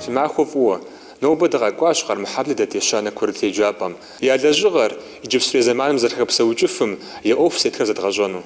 махуэ махуэ фӀыуэ. Нобэ дыкъэкӀуащ Къармыхьэблэ дэтещанэ курыт еджапӀэм. Я лэжьыгъэр иджыпсту зэманым зэрыхэпсэукӀыфым и Ӏуэху сетхэр зэдгъэщӀэну.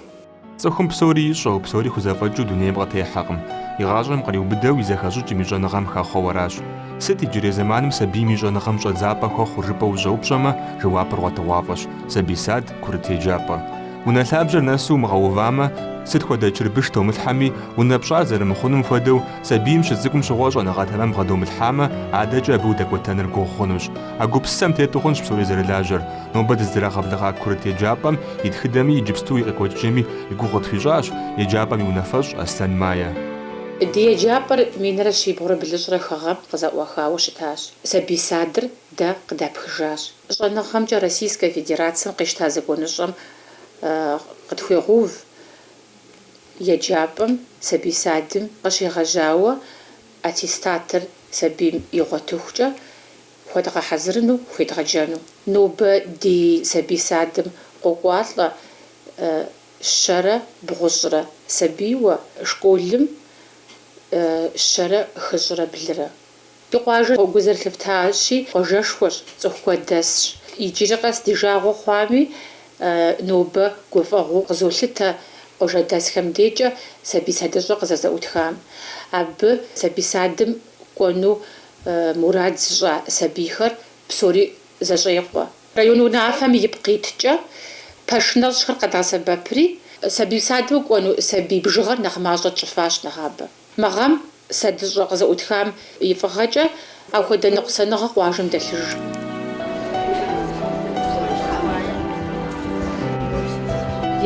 Цӏыхум псори ищӀэу, псори хузэфӀэкӀыу дунейм бгъэтехьэкъым. И гъащӀэм къриубыдэу и зэхэщӀыкӀым и щӀэныгъэм хэхъуэу аращ. Сыт иджырей зэманым сабийм и щӀэныгъэм щӀэдзапӀэ хуэхъу жыпӀэу ущӀэупщӀэмэ, жэуапыр гъуэтыгъуафӀэщ: сабий сад, курыт еджапӀэ. Унэ лъабжьэр нэсу умыгъэувамэ, сыт хуэдэ чырбыш томылъхьэми, унэ пщӀар зэрымыхъунум хуэдэу, сабийм щыцӀыкӀум щыгъуэ щӀэныгъэ тэмэм бгъэдомылъхьамэ, адэкӀэ абы удэкӀуэтэныр гугъу хъунущ. А гупсысэм тету хъунщ псори зэрылажьэр. Нобэ дыздырагъэблэгъа курыт еджапӀэм и тхыдэми иджыпсту и къекӀуэкӀыжми и гугъу къытхуищӀащ еджапӀэм и унафэщӀ Аслъэн Мае. Ди еджапӀэр минрэ щибгъурэ блыщӀрэ хэгъэм къызэӀуахауэ щытащ. Сабий садыр дэ къыдапхыжащ. ЩӀэныгъэмкӀэ Российскэ Федерацием къищта зэкӀуэныщӀэм къытхуегъув еджапӀэм сабий садым къыщегъэжьауэ аттестатыр сабийм игъуэтыхукӀэ хуэдгъэхьэзырыну, хуедгъэджэну. Нобэ ди сабий садым къокӀуалӀэ щэрэ бгъущӀрэ сабийуэ школым щэрэ хыщӀрэ блырэ. Ди къуажэр гу зэрылъыфтащи, къуажэшхуэщ, цӀыху куэдэсщ. Иджыри къэс ди жагъуэ хъуами, нобэ гуфӀэгъуэу къызолъытэ къуажэдэсхэм дечӀэ сабий садыщӀэ къызэзэӀутхам. Абы сабий садым кӀуэну мурад зыщӀа сабийхэр псори зэщӀекъуэ. Район унафэм ипкъиткӀэ пэш нэщӀхэр къэдгъэсэбэпри, сабий садым кӀуэну сабий бжыгъэр нэхъ мащӀэ тщӀыфащ нэхъабэ. Мы гъэм садыщӀэ къызэӀутхам и фӀыгъэкӀэ апхуэдэ ныкъусаныгъэ къуажэм дэлъыж.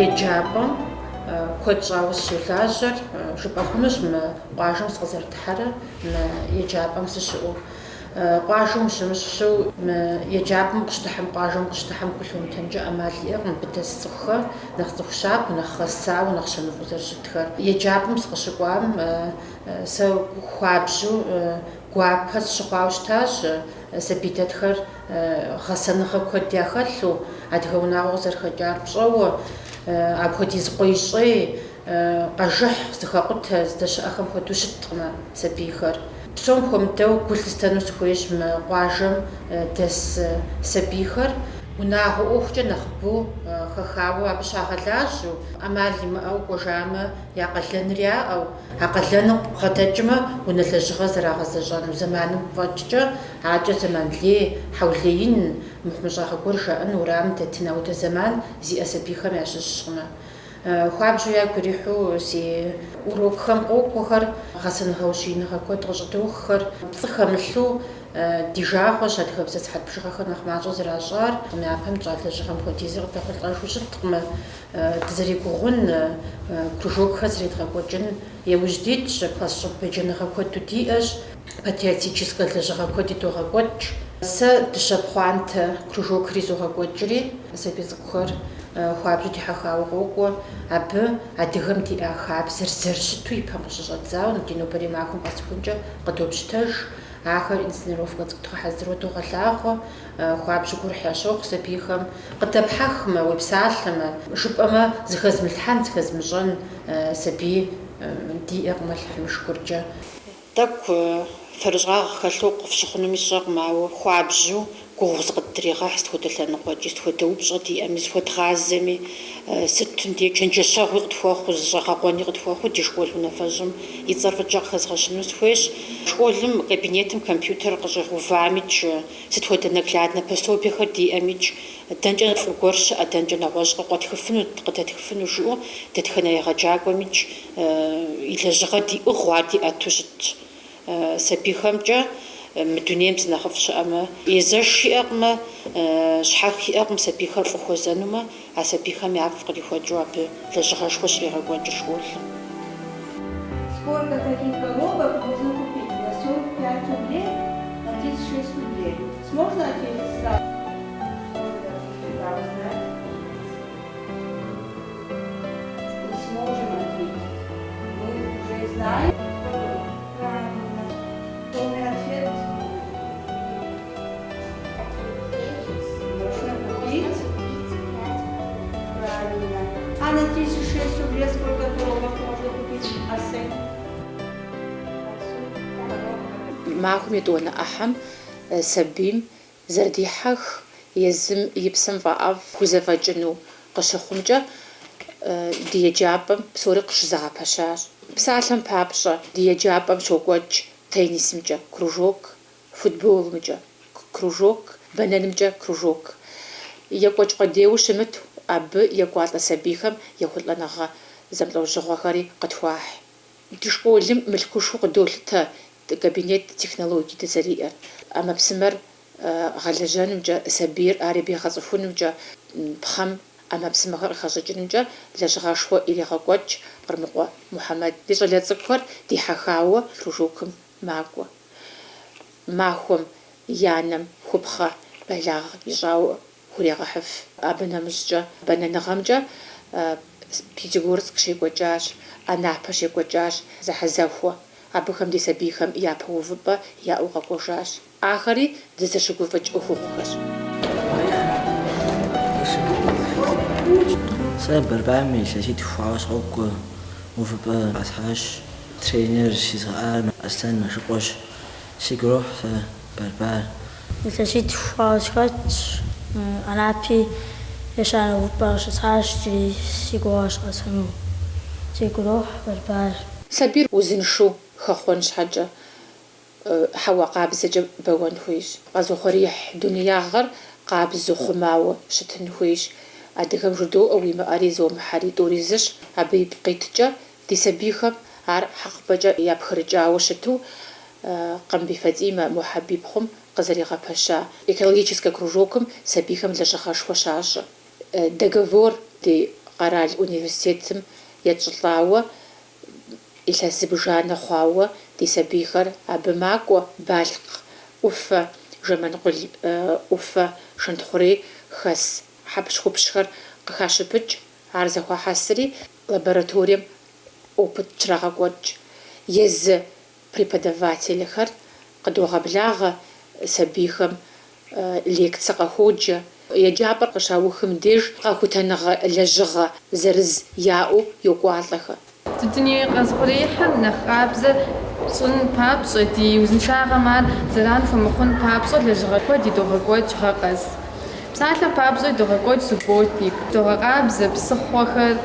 ЕджапӀэм куэд щӀауэ сыщолажьэр жыпӀэ хъунущ мы къуажэм сыкъызэрытхьэрэ, мы еджапӀэм сыщыӀэу. Къуажэм ущымыщу, мы еджапӀэм къыщытыхьым, къуажэм къыщытыхьым къулъумытэнкӀэ Ӏэмал иӀэкъым быдэс цӀыхухэр, нэхъ цӀыху щапэ, нэхъ хэсауэ, нэхъ щэмыфӀу зэрыщытхэр. ЕджапӀэм сыкъыщыкӀуам сэ хуабжьу гуапэ сщыхъуауэ щытащ. Сабий дэтхэр гъэсэныгъэ куэд яхэлъу, адыгэ унагъуэ къызэрыхэкӀар пщӀэуэ, апхуэдиз къуищӀей, къэжыхь зыхэкъутэ здэщыӀэхэм хуэдэу щыткъымэ сабийхэр. Псом хуэмыдэу гу лъыстэну сыхуейщ мы къуажэм дэс сабийхэр унагъуэ ӀуэхукӀэ нэхъ бу хэхауэ абы щагъэлажьэу, Ӏэмал имыӀэу кӀуэжамэ, я къалэныр яӀэу, а къалэныр бгъэдэкӀмэ, унэ лэжьыгъэ зэрагъэзэщӀэну. Зэманым фӀэкӀкӀэ акӀэ зэман лей, хьэулеин, мыхъумыщӀагъэ гуэр жаӀэн уэрамым дэтын ауэдэ зэман зиӀэ сабийхэм ящыщщ-къымэ. Хуабжьу яку ирихьу си урокхэм къокӀуэхэр, гъэсэныгъэ ущииныгъэ куэд къыщӀыдоххэр, пцӀы хэмылъу ди жагъуэщ адыгэбзэ цхьэт бжыгъэхэр нэхъ мащӀэу зэращӀар. Япэм щӀалэжьыгъэм хуэдизыр къыдэхъулӀэжу щыткъымэ. Дызэригугъун, кружокхэр зридгъэкӀуэкӀын еужь дитщ, класс щӀыб беджэныгъэ куэду диӀэщ, патриотическэ лэжьыгъэ куэди догъэкӀуэкӀ. Сэ дыщэ пхъуантэ кружокри зогъэкӀуэкӀри, сабий цӀыкӀухэр хуабжьу дихьэхауэ къокӀуэ. Абы адыгэм диӀа хабзэр зэрыщыту ипэм къыщыщӀэдзауэ ди нобэрей махуэм къэсхункӀэ къыдопщтэж. Ахэр инсценировкэ цӀыкӀу дгъэхьэзыру догъэлъагъуэ, хуабжьу гур ящохъу сабийхэм. Къыдэпхьэхмэ, уепсалъэмэ, жыпӀэмэ зыхэзмылъхьэн, зыхэзмыщӀэн сабий диӀэкъымэ лъыхьымышхуркӀэ. Тӏэкӏу фэрыщӏагъ хэлъу къыфщыхъунуми сщӀэкъым, ауэ хуабжьу гугъу зыкъыдрегъэхь сытхуэдэ лъэныкъуэкӀи, сытхуэдэ упщӀэ диӀэми, зыхуэдгъазэми, сытым де чэнджэщэгъуи къытхуэхъуу, зыщӀэгъэгъуэни къытхуэхъуу ди школ унафэщӀым и цӀэр фӀыкӀэ къыхэзгъэщыну сыхуейщ. Школым кабинетым компьютер къыщӀегъувамикӀ, сытхуэдэ нэкӀлъаднэ пособиехэр диӀэмикӀ, дэнкӀэ фӀы гуэр щыӀэ, дэнкӀэ нэгъуэщӀ къыдэтхыфыну жыӀэу, дэтхэнэ егъэджакӀуэмикӀ и лэжьыгъэ диӀыгъыу ар диӀэту щытщ. СабийхэмкӀэ мы дунейм зынэхъыфӀ щыӀэмэ, езэш иӀэкъымэ, щхьэх иӀэкъым сабийхэр фӀы хуэзэнумэ, а сабийхэм я фӀ кърихуэкӀыу абы лэжьыгъэшхуэ щрегъэкӀуэкӀыр школым. Сколько таких коробок можно купить? На 45 рублей, на 36 рублей. Сможно ответить сразу? Не сможем ответить. Мы уже знаем. Полный ответ. Можно купить. Правильно. А на 36 рублей сколько коробок можно купить? махуэм етӏуанэ ӏыхьэм сабийм зэрыдихьэх езым и псэм фӏэӏэфӏ хузэфӏэкӏыну къыщыхъумкӏэ ди еджапӏэм псори къыщызэгъэпэщащ. Псалъэм папщӏэ ди еджапӏэм щокӏуэкӏ теннисымкӏэ кружок, футболымкӏэ кружок, бэнэнымкӏэ кружок. Екӏуэкӏ къудейуэ щымыту, абы екӏуалӏэ сабийхэм ехъулӏэныгъэ зэмылӏэужьыгъуэхэри къытхуахь. Ди школым мылъкушхуэ къыдолъытэ кабинет технологие дызэриӏэр. Ӏэмэпсымэр гъэлэжьэнумкӏэ, сабийр ар ебегъэцӏыхунумкӏэ, пхъэм ӏэмэпсымэхэр къыхэщӏыкӏынумкӏэ лэжьыгъэшхуэ ирегъэкӏуэкӏ Къырмыкъуэ Мухьэмэд. Ди щӏалэ цӏыкӏухэр дихьэхауэ кружокым макӏуэ. Махуэм и анэм хупхъэ бэлагъ ищӏауэ хурегъэхьыф. Абы нэмыщӏкӏэ бэнэныгъэмкӏэ Пятигорск щекӏуэкӏащ, Анапэ щекӏуэкӏащ зэхьэзэхуэ. Абыхэм ди сабийхэм япэ увыпӏэ яӏэу къэкӏуэжащ. Ахэри дызэщыгуфӏыкӏ ӏуэхугъуэхэщ. Сэ Барбарым илъэситху хъуауэ сыкъокӏуэ. Увыпӏэ къэсхьащ. Тренер сизыгъэӏар Аслъэн Мэшыкъуэщ. Сигу ирохь сэ Барбар. Илъэситху хъуауэ схэтщ. Анапи ещанэ увыпӏэ къыщысхьащ. Сигу уащ къэсхьыну. Сигу ирохь Барбар. Сабийр узыншэу хэхъуэн щхьэкӏэ хьэуа къабзэкӏэ бэуэн хуейщ. Къэзыухъуреихь дунеягъэр къабзэу хъумауэ щытын хуейщ. Адыгэм жыдоӏэ уимыӏэри зомыхьэри тӏури зыщ. Абы и пкъиткӏэ ди сабийхэм ар хьэкъыпӏэкӏэ япхырыкӏауэ щыту Къамбий-Фатимэ Мухьэбиб-хъум къызэригъэпэща экологическэ кружокым сабийхэм лэжьыгъэшхуэ щащӏэ. Договор ди къэрал университетым етщӏылӏауэ илъэс зыбжанэ хъуауэ ди сабийхэр абы макӏуэ балкъ ӏуфэ, жэмэнкъул ӏуфэ, шэнтхъурей хэс хьэпщхупщхэр къыхащыпыкӏ. Ар зэхуахьэсри лабораторием опыт щрагъэкӏуэкӏ. Езы преподавателхэр къыдогъэблагъэ сабийхэм лекцэ къыходжэ. Еджапӏэр къыщаухым деж къэхутэныгъэ лэжьыгъэ зырыз яӏэу йокӏуалӏэхэ. Дуней къэзыухъуреихьым нэхъ къабзэ щӏын папщӏэ, ди узыншагъэм ар зэран хуэмыхъун папщӏэ лэжьыгъэ куэд идогъэкӏуэкӏ гъэкъэз. Псалъэм папщӏэ идогъэкӏуэкӏ субботник, догъэкъабзэ псыхъуэхэр,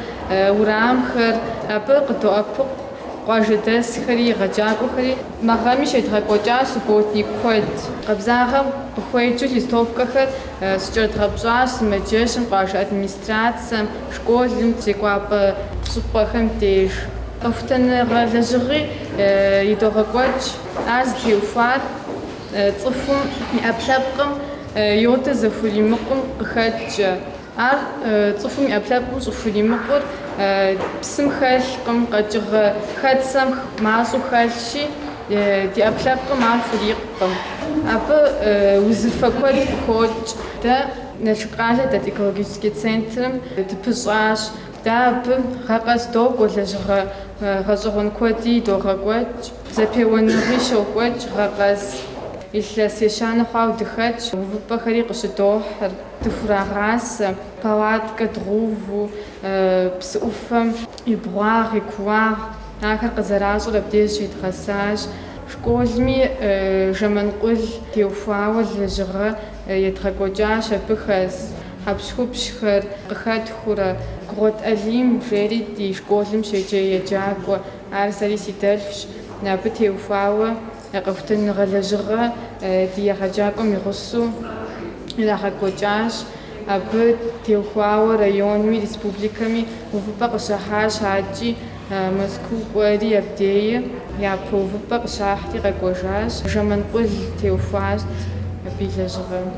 урамхэр, абы къыдоӏэпыкъу къуажэдэсхэри, гъэджакӏуэхэри. Махъэми щедгъэкӏуэкӏащ субботник куэд. Къабзагъэм къыхуеджэу листовкэхэр сыкӏэрыдгъэпщӏащ сымаджэщым, къуажэ администрацием, школым, зекӏуапӏэ щӏыпӏэхэм деж. Къэхутэныгъэ лэжьыгъи идогъэкӏуэкӏ. Ар зытеухуар цӏыхум и ӏэпкълъэпкъым йодэ зэхуримыкъум къыхэкӏэ. Ар цӏыхум и ӏэпкълъэпкъым щӏыхуримыкъур псым хэлъкъым, къэкӏыгъэ хэцэм мащӏэу хэлъщи, ди ӏэпкълъэпкъым ар хурикъым. Абы узыфэ куэд къыхокӏ. Дэ Налшык къалэ дэт экологический центрым дыпыщӏащ. Дэ абы гъэкъэз докӏуэ лэжьыгъэ гъэщӏэгъуэн куэди догъэкӏуэкӏ. Зэпеуэныгъи щокӏуэкӏ гъэкъэз. Илъэс ещанэ хъуауэ дыхэкӏ, увыпӏэхэри къыщыдохьыр, дыхурагъасэ, палаткэ дгъуву, псы ӏуфэм и бгъуагъ, и кууагъ, ахэр къызэращӏыр абдеж щедгъэсащ. Школми жэмэнкъул теухуауэ лэжьыгъэ едгъэкӏуэкӏащ, абы хэс хьэпщхупщхэр къыхэтхурэ. Гугъуэт Алим жери ди школым щеджэ еджакӏуэ, ар сэри си дэлъщ. Абы теухуауэ къэхутэныгъэ лэжьыгъэ ди егъэджакӏуэм игъусэу ирагъэкӏуэкӏащ. Абы теухуауэ районми, республикэми увыпӏэ къыщыхьащ. АкӀи Москву кӏуэри абдеи япэ увыпӏэ къыщахьри къэкӏуэжащ. Жэмэнкъул теухуащ абы и лэжьыгъэм.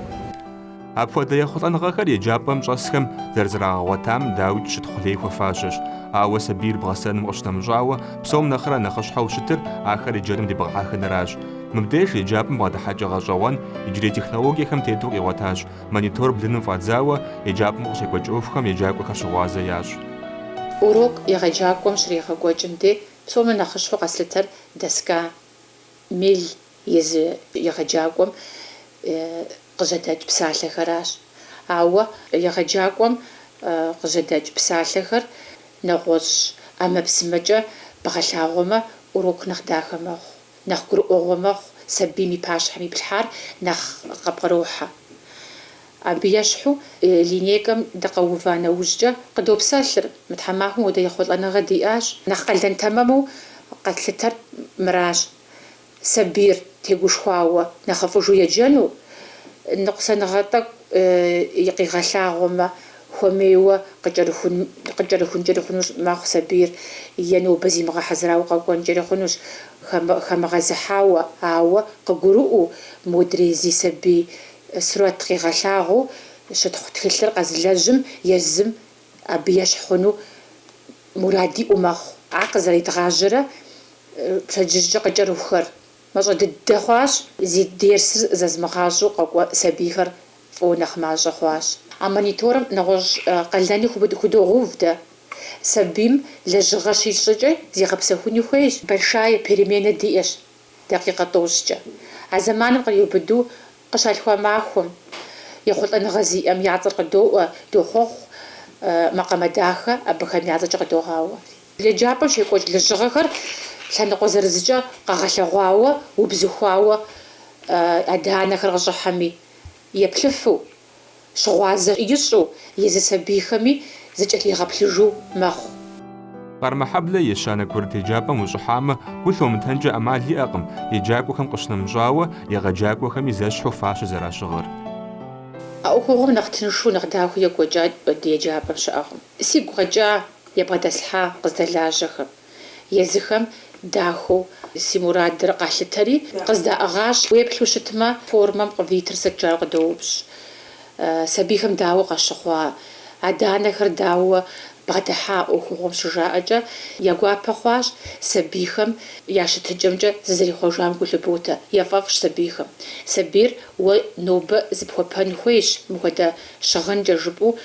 Апхуэдэ ехъулӏэныгъэхэр еджапӏэм щӏэсхэм зэрызэрагъэгъуэтам дауи щытхъулей хуэфащэщ. Ауэ сабийр бгъэсэным къыщынэмыщӏауэ, псом нэхърэ нэхъыщхьэу щытыр ахэр еджэным дибгъэхьэхыныращ. Мыбдеж еджапӏэм бгъэдыхьэкӏэ гъэщӏэгъуэн иджырей технологиехэм тету къигъуэтащ. Монитор блыным фӏадзауэ еджапӏэм къыщекӏуэкӏ ӏуэхухэм еджакӏуэхэр щыгъуазэ ящӏ. Урок егъэджакӏуэм щрегъэкӏуэкӏым де псоми нэхъыщхьэу къэслъытэр дэска мил езы егъэджакӏуэм къыжьэдэкӏ псалъэхэращ. Ауэ егъэджакӏуэм къыжьэдэкӏ псалъэхэр нэгъуэщӏ ӏэмэпсымэкӏэ бгъэлъагъуэмэ, урок нэхъ дахэ мэхъу, нэхъ гурыӏуэгъуэ мэхъу, сабийм и пащхьэм и плъхьар нэхъ къэпкърохьэ. Абы ещхьу линейкэм дыкъэува нэужькӏэ къыдопсэлъыр мы тхьэмахуэм уэдэ ехъулӏэныгъэ диӏащ. Нэхъ къэлэн тэмэму къэтлъытэр мыращ. Сабийр тегушхуауэ нэхъыфӏыжу еджэну, ныкъусаныгъэ тӏэкӏу къигъэлъагъуэмэ хуэмейуэ къыкӏэрыхункӏэ хъунущ мэхъу сабийр, е нобэ зимыгъэхьэзырауэ къэкӏуэнкӏэ хъунущ, хэмыгъэзыхьауэ, ауэ къыгурыӏуэу модрей зи сабий сурэт къигъэлъагъуу щытхъу тхылъыр къэзылэжьым езым абы ещхь хъуну мурад иӏэу мэхъу. Ар къызэридгъажьэрэ пщэдджыжькӏэ къыкӏэрыхухэр мащӏэ дыдэ хъуащ, зи дерсыр зэзмыгъащӏэу къэкӏуэ сабийхэр фӏыуэ нэхъ мащӏэ хъуащ. А мониторым нэгъуэщӏ къалэни худогъув дэ. Сабийм лэжьыгъэ щищӏыкӏэ зигъэпсэхуни хуейщ. Большая переменэ диӏэщ дакъикъэ тӏощӏкӏэ. А зэманым къриубыду къыщалъхуа махуэм ехъулӏэныгъэ зиӏэм я цӏэр къыдоӏуэ, дохъуэхъу макъамэ дахэ, абыхэм я цӏэкӏэ къыдогъауэ. Еджапӏэм щекӏуэкӏ лэжьыгъэхэр лъэныкъуэ зырызыкӏэ къэгъэлъэгъуауэ, убзыхуауэ адэ-анэхэр къыщӏыхьэми, еплъыфу, щыгъуазэ ищӏу, езы сабийхэми зыкӏэлъигъэплъыжу мэхъу. Къармэхьэблэ ещанэ курыт еджапӏэм ущӏыхьамэ, гу лъумытэнкӏэ ӏэмал иӏэкъым еджакӏуэхэм къыщынэмыщӏауэ егъэджакӏуэхэми зэщхьу фащэ зэращыгъэр. А ӏуэхугъуэм нэхъ тыншу, нэхъ дахэу екӏуэкӏа ди еджапӏэм щыӏэкъым. Сигу къэкӏа ебгъэдэслъхьа къыздэлажьэхэм. Езыхэм дахэу си мурадыр къалъытэри къыздаӏыгъащ. Уеплъу щытмэ, формэм къывитыр сыт жаӏэу къыдоупщӏ. Сабийхэм дауэ къащыхъуа, адэ-анэхэр дауэ бгъэдыхьа ӏуэхугъуэм щыжаӏэкӏэ, я гуапэ хъуащ сабийхэм я щытыкӏэмкӏэ зызэрихъуэжам гу лъыботэ. Ефӏэфӏщ сабийхэм. Сабийр уэ нобэ зыпхуэпэн хуейщ, мыхуэдэ щыгъынкӏэ жыпӏэу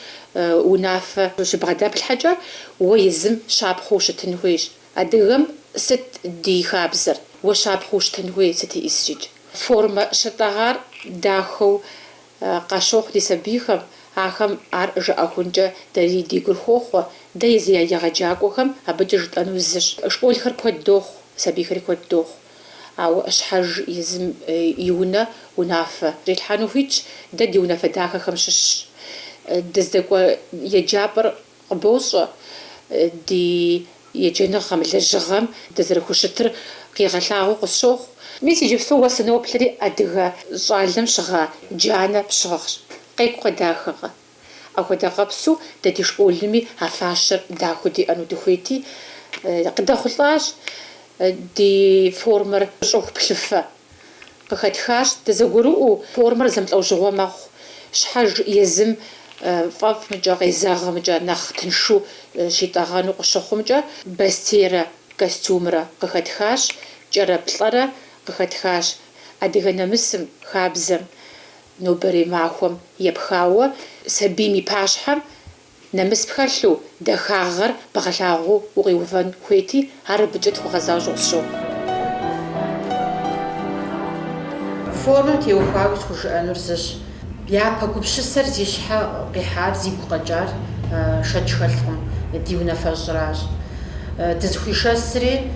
унафэ щыбгъэдэплъхьэкӏэ уэ езым щапхъэу щытын хуейщ. Адыгэм сыт ди хабзэр? Уэ щапхъэу щытын хуей сыт иӏисщӏыкӏ. Формэ щытӏэгъар дахэу къащохъу ди сабийхэм, ахэм ар жыӏэхункӏэ дэри ди гур хохъуэ. Дэ езы я егъэджакӏуэхэм абыкӏэ жытӏэну зыщ. Школхэр куэд дохъу, сабийхэри куэд дохъу. Ауэ щхьэж езым и унэ унафэ щӏилъхьэну хуитщ. Дэ ди унафэ дахэхэм щыщщ. Дыздэкӏуэ еджапӏэр къыбощӏэ, ди еджэныгъэм, лэжьыгъэм дызэрыхущытыр къигъэлъагъуэу къысщохъу. Мис иджыпсту уэ сыноплъри адыгэ щӏалэм щыгъа джанэ пщыгъыхъщ. Къекӏу къыдахыгъэ. Апхуэдэ къэпсу дэ ди школми а фащэр дахэу диӏэну дыхуейти, къыдэхъулӏащ ди формэр щӏыху плъыфэ. Къыхэтхащ дызэгурыӏуэу формэр зэмылӏэужьыгъуэ мэхъу. Щхьэж езым фӏэфӏмыкӏэ, къезэгъымыкӏэ, нэхъ тыншу щитӏэгъэну къыщыхъумкӏэ, бэстерэ, костюмрэ къыхэтхащ, кӏэрэплӏэрэ къыхэтхащ. Адыгэ нэмысым, хабзэм, нобэрей махуэм епхауэ сабийм и пащхьэм нэмыс пхэлъу дахагъэр бгъэлъагъуу укъиувэн хуейти, ар абыкӏэ тхуэгъэзащӏэу къысщохъу. Формэм теухуауи схужыӏэнур зыщ. Япэ гупщысэр зи щхьэ къихьар, зигу къэкӏар шэч хэлъкъым, ди унафэщӏыращ. Дызыхуишэсри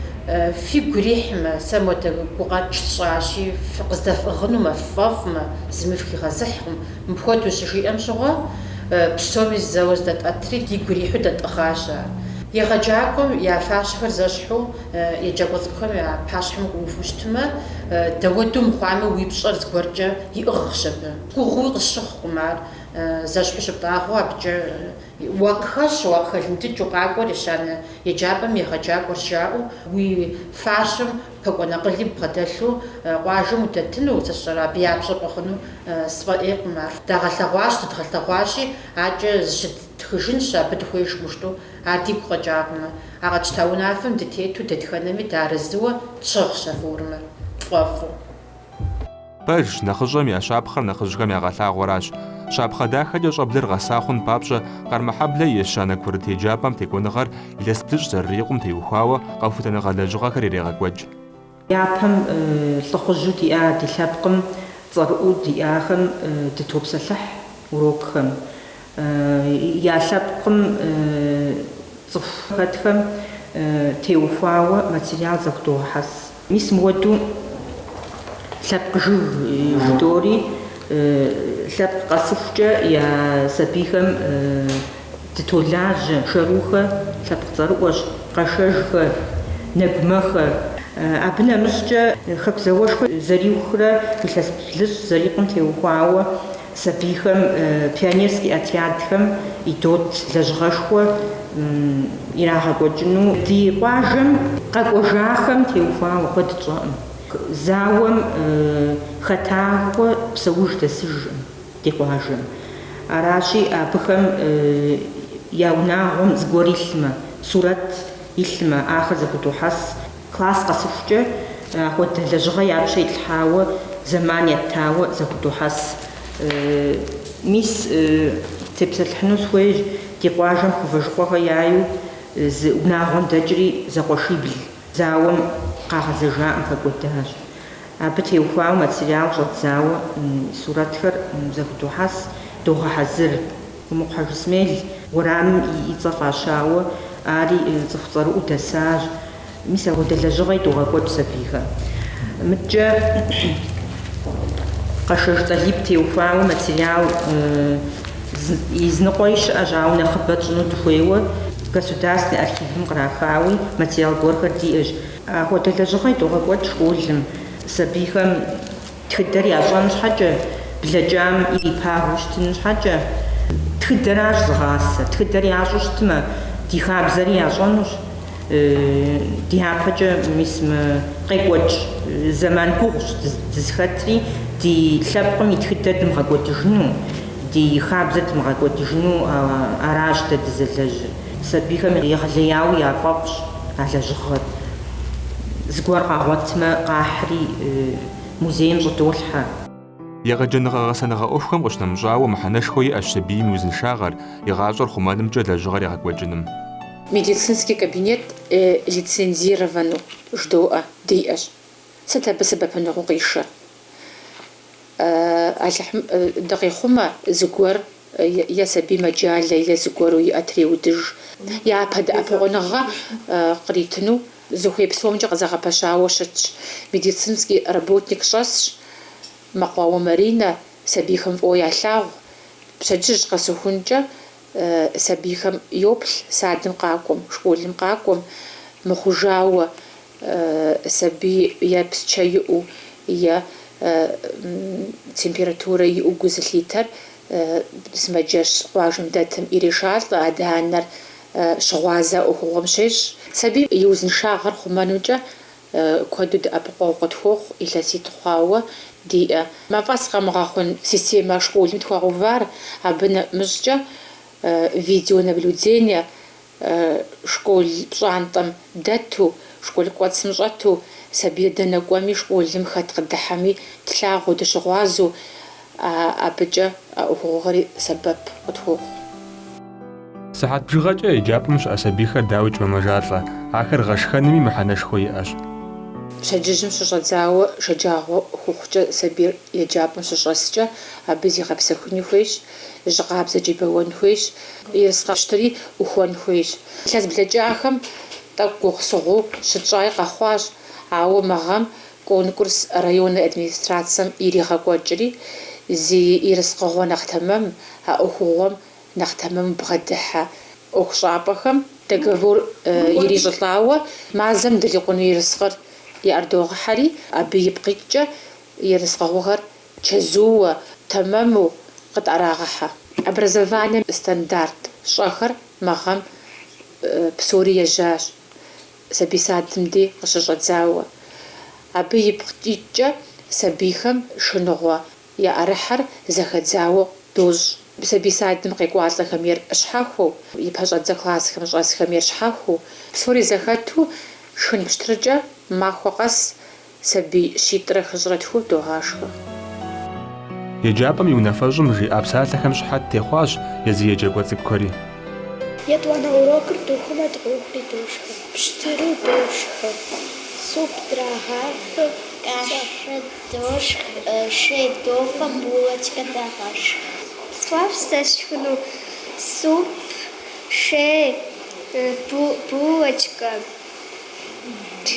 фигу ирихьмэ, сэ модрэ гукъэкӏ сщӏащи, къыздэфӏыгъынумэ, фӏэфӏмэ, зыми фхуигъэзыхькъым. Мыпхуэдэу щыжиӏэм щыгъуэ псоми зэуэ здэтӏэтри дигу ирихьу дэтӏыгъащ ар. Егъэджакӏуэм я фащэхэр зэщхьу еджакӏуэ цӏыкӏухэм я пащхьэм укъыуву щытмэ, дэуэду мыхъуамэ уи пщӏэр зыгуэркӏэ иӏыгъщ абы. Гугъуи къысщыхъукъым ар. Зэщхьу щыпӏагъэу абыкӏэ уэгъхэщ, уэгъ хэлындыкӏ укъакӏуэр ещанэ еджапӏэм егъэджакӏуэр щаӏэу, уи фащэм пэкӏуэнэ къылым бгъэдэлъу къуажэм удэтыну, сыщӏэрэ, абы япщӏэ пӏыхъуну сфӏэӏейкъым ар. Дагъэлъэгъуащ, дыдгъэлъэгъуащи, акӏэ зыщыттхыжынщ, абы дыхуеиж мыщту, ар дигу къэкӏакъымэ. А къэтщта унафэм дытету дэтхэнэми дарэзыуэ тщыгъщ а формэр, тфӏэфӏу. Пэж нэхъыщӏэм я щапхъэр нэхъыжьхэм ягъэлъагъуэращ. Щапхъэ дахэкӏэ щӏэблэр гъэса хъун папщӏэ, Къармэхьэблэ ещанэ курыт еджапӏэм текӏуэныгъэр илъэс плъыжь зэрырикъум теухуауэ къэхутэныгъэ лэжьыгъэхэр ирегъэкӏуэкӏ. Япэм лӏыхъужьу диӏа ди лъэпкъым цӏэрыӏуэу диӏахэм дытопсэлъыхь урокхэм. Я лъэпкъым цӏыхухэтхэм теухуауэ материал зыхудогъэхьэс. Мис мыуэду лъэпкъ жыг жыдори лъэпкъ къэсыхукӏэ я сабийхэм дытолажьэ шэрухэ, лъэпкъ цӏэрыӏуэщ, къэшэжхэ, нэгумэхэ. Абы нэмыщӏкӏэ хэку зауэшхуэ зэриухрэ илъэс плъыщӏ зэрикъум теухуауэ сабийхэм пионерский отрядхэм идот лэжьыгъэшхуэ ирагъэкӏуэкӏыну ди къуажэм къэкӏуэжахэм теухуауэ куэд тщӏэӏым. Зауэм хэтахуэ псэуж дэсыжкъым ди къуажэм. Аращи абыхэм я унагъуэм зыгуэр илъмэ, сурэт илъмэ, ахэр зэхутохьэс класс къэсыхукӏэ ахуэдэ лэжьыгъэ япщэ итлъхьауэ зэман еттауэ зэхутохьэс. Мис тепсэлъыхьыну схуейщ ди къуажэм хъугъуэжыкъуэхэр яйу зы унагъуэм дэкӏри зэкъуэшибл зауэм къагъэзэжаӏым хэкӏуэдащ. Абы теухуауэ материал щӏэдзауэ сурэтхэр зэхутохьэс, догъэхьэзыр. Умыкъу Хьэжысмел уэрамым и цӏэ фӏащауэ ари цӏыху цӏэрыӏуу дэсащ. Мис апхуэдэ лэжьыгъэи догъэкӏуэд сабийхэм. Мыдкӏэ къэшэж цӏалиб теухуауэ материал изныкъуэи щыӏэщ, ауэ нэхъыбэ тщӏыну дыхуейуэ государственный архивым кърахауи материал гуэрхэр диӏэщ. Апхуэдэ лэжьыгъэи догъэкӏуэд школым. Сабийхэм тхыдэр ящӏэн щхьэкӏэ, блэкӏам ирипагъыу щытын щхьэкӏэ, тхыдэращ зыгъасэ. Тхыдэр ящӏу щытмэ, ди хабзэри ящӏэнущ. Ди япэкӏэ мис къекӏуэкӏ зэман гугъущ дызхэтри, ди лъэпкъым и тхыдэр дымыгъэкӏуэдыжыну, ди хабзэр дымыгъэкӏуэдыжыну аращ дэ дызэлэжьыр. Сабийхэм егъэлеяуи яфӏэфӏщ а лэжьыгъэр. Зыгуэр къагъуэтмэ, къахьри музейм щӏыдолъхьэ. Егъэджэныгъэ гъэсэныгъэ ӏуэхухэм къыщынэмыщӏауэ мыхьэнэшхуэ иӏэщ сабийм и узыншагъэр, игъащӏэр хъумэнымкӏэ лэжьыгъэр ягъэкӏуэкӏыным. Медицинский кабинет лицензировану ждоӏэ диӏэщ. Сыт абы сэбэпыныгъэу къишэр? Алыхьым дыкъихъумэ зыгуэр е сабий мэджалэ е зыгуэру иӏэ треудыж. Япэ дэӏэпыкъуныгъэ къритыну зыхуей псомкӏэ къызэгъэпэщауэ щытщ. Медицинский работник щӏэсщ, мэкъуауэ Маринэ сабийхэм фӏыуэ ялъагъу. Пщэдджыжь къэсыхункӏэ сабийхэм йоплъ садым къакӏуэм, школым къакӏуэм, мыхъужауэ сабий е псчэ иӏу е температурэ иӏу гу зылъитэр сымаджэщ къуажэм дэтым ирешалӏэ, адэ-анэр щыгъуазэ ӏуэхугъуэм щещӏ. Сабий и узыншагъэр хъумэнукӏэ куэду дэӏэпыкъуэу къытхуохъу, илъэситӏ хъуауэ диӏэ. Мафӏэс къэмыгъэхъун системэ школым тхуэгъэувар, абы нэмыщӏкӏэ видеонаблюдение школ пщӏантӏэм дэту, школ кӏуэцым щӏэту, сабий дэнэ кӏуэми школым хэт къыдыхьэми тлъагъуу дыщыгъуазу, абыкӏэ ӏуэхугъуэри сэбэп къытхуохъу. Сыхьэт бжыгъэкӏэ еджапӏэм щыӏэ сабийхэр дауи кӏмэмэжалӏэ, ахэр гъэшхэнми мыхьэнэшхуэ иӏэщ. Пщэдджыжьым щыщӏэдзауэ шэджагъуэ хухъукӏэ сабийр еджапӏэм щыщӏэскӏэ, абы зигъэпсэхун хуейщ, жьы къабзэ джибэуэн хуейщ, ерыскъыщтри ӏухуэн хуейщ. Илъэс блэкӏахэм тӏэкӏу гугъусыгъуу щытщӏаи къэхъуащ, ауэ мы гъэм Конкурс районной администрацием иригъэкӏуэкӏри, зи ерыскъыгъуэ нэхъ тэмэм, а ӏуэхугъуэм нэхъ тэмэм бгъэдыхьэ ӏуэху щӏапӏэхэм договор ирищӏылӏауэ мазэм дылъыкъуну ерыскъыр иӏэрдогъыхьэри, абы ипкъитӏкӏэ ерыскъыгъуэхэр чэзууэ, тэмэму къытӏэрагъыхьэ. Образованием стандарт щӏэхэр мы гъэм псори ежьащ, сабий садым дей къыщыщӏэдзауэ. Абы ипкъитӏкӏэ сабийхэм шыныгъуэ яӏэрыхьэр зэхэдзауэ дощӏ. Сабий садым къекӏуалӏэхэм ерщхьэхуэу, и пэщӏэдзэ классхэм щӏэсхэм ерщхьэхуэу, псори зэхэту шхын пщтыркӏэ махуэ къэс сабий щитӏрэ хыщӏрэ тху догъашхэ. Еджапӏэм и унафэщӏым жиӏа псалъэхэм щыхьэт техъуащ езы еджакӏуэ цӏыкӏухэри. Етӏуанэ урокыр духэмэ дгъухри дошхэ, пщтыру дошхэ, суп драгъафэ, кашэ дошх, шей дофэ, булочка дагъашхэ. Сфӏэфӏ сэшхыну суп, шей, булочка,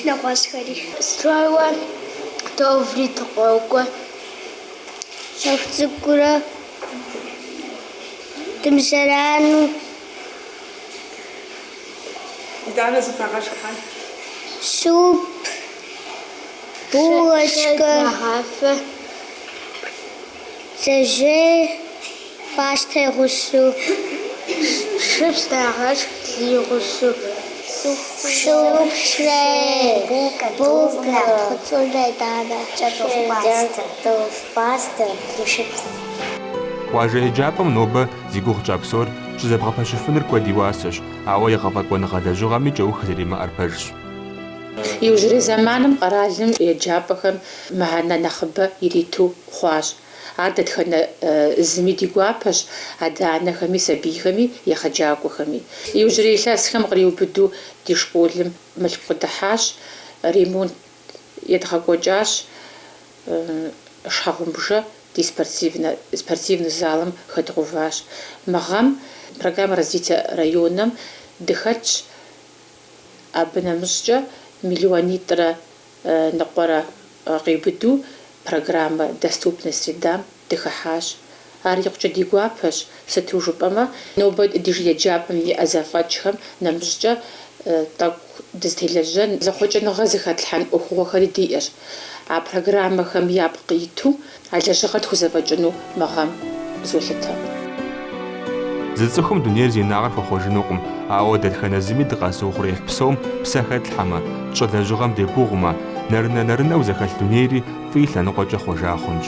нэгъуэщӏхэри. Стройуэ Доври тгооггүй. Савцгүрэ тэмсэрэн Данас фагашхан. суп булочка хафе цэжэ пастэ руссу шипстагаш лируссу супшэ булка цэжэ дада чатов паста шипс Къуажэ еджапӏэм нобэ зи гугъукӏэ псор щызэбгъэпэщыфыныр куэд и уасэщ, ауэ егъэфӏэкӏуэныгъэ лэжьыгъэми кӏэух зэримыӏэр пэжщ. Иужьрей зэманым къэралым еджапӏэхэм мыхьэнэ нэхъыбэ ириту хъуащ. Ар дэтхэнэ зыми ди гуапэщ адэ-анэхэми, сабийхэми, ехъэджакӏуэхэми. Иужьрей илъэсхэм къриубыду ди школым мылъку къыдыхьащ, ремонт едгъэкӏуэкӏащ, шхьэгъубжэ ди спортивный залым хэдгъуващ. Мы гъэм программа развития районом дыхэтщ, абы нэмыщӏкӏэ миллионитӏрэ ныкъуэрэ къиубыду программэ «Доступная средам» дыхыхьащ. Ар икъукӏэ ди гуапэщ, сыту жыпӏэмэ, нобэ ди еджапӏэм иӏэ зэфӏэкӏхэм нэмыщӏкӏэ тӏэкӏу дызытелэжьэн зэхъуэкӏыныгъэ зыхэтлъхьэн ӏуэхугъуэхэри диӏэщ. А программэхэм япэ къиту а лэжьыгъэр тхузэфӏэкӏыну мы гъэм золъытэ. Зы цӏыхум дунейр зинагъыр хуэхъуэжынукъым, ауэ дэтхэнэ зыми дыкъэсыухъуреихь псом псэ хэтлъхьэмэ, тщӏэ лэжьыгъэм дегугъумэ, нэрынэ-нэрынэу зэхэлъ дунейри фӏи лъэныкъуэкӏэ хъуэжа хъунщ.